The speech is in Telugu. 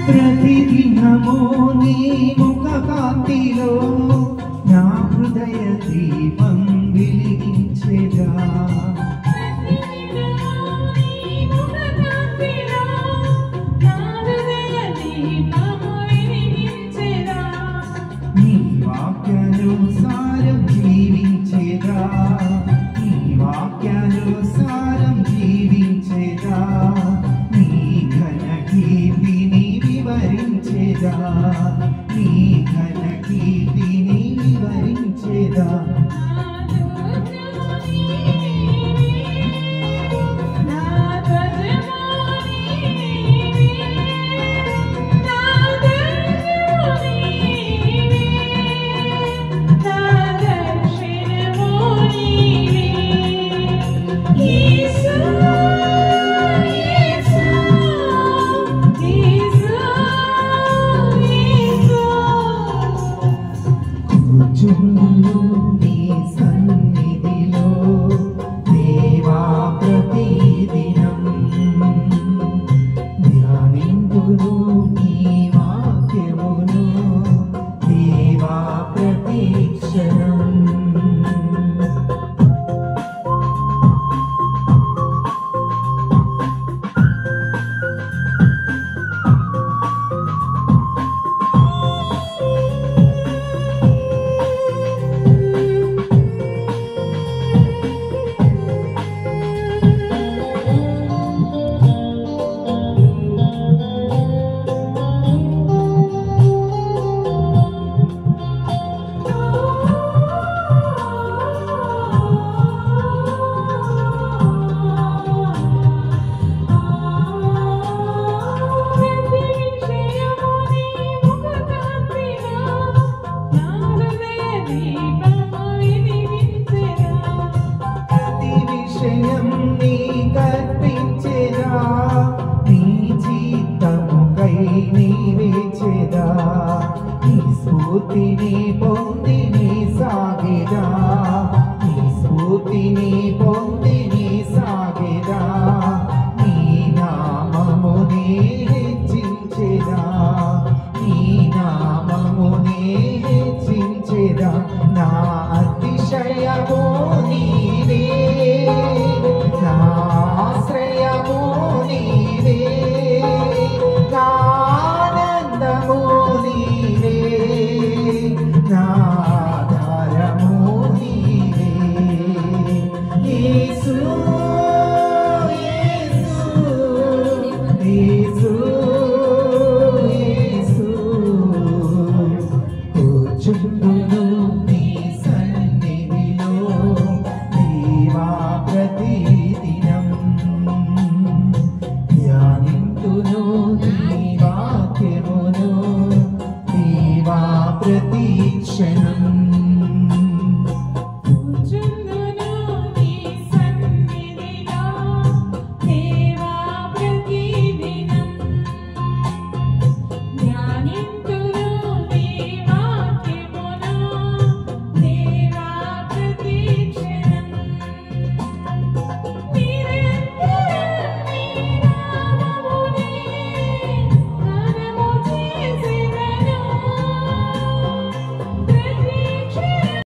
प्रतिदिनमो नी मुखकांतिलो ना हृदय दीपं వెలిగించెదా నీ వాక్యానుసారం జీవించెదా నీ వాక్యానుసారం జీవించెదా నీ ఘన కీర్తిని వివరించెదా నీ ఘన కీర్తిని వివరించెదా నీ సన్నిధిలో దేవా ప్రతిదినం ధ్యానింతును నీ వాక్యమును దేవా ప్రతిక్షణం నీవేచేదా నీ స్ఫూర్తిని పొంది నీ సాగేదా నీ స్ఫూర్తిని పొంది నీ సాగేదా నీ నామమునే హెచ్చించెదా నీ నామమునే హెచ్చించెదా నా అతిశయము నీవే నా ఆశ్రయము నీవే ఆనందము నీవే నా ఆధారము నీవే యేసు యేసు యేసు యేసు కూర్చుందును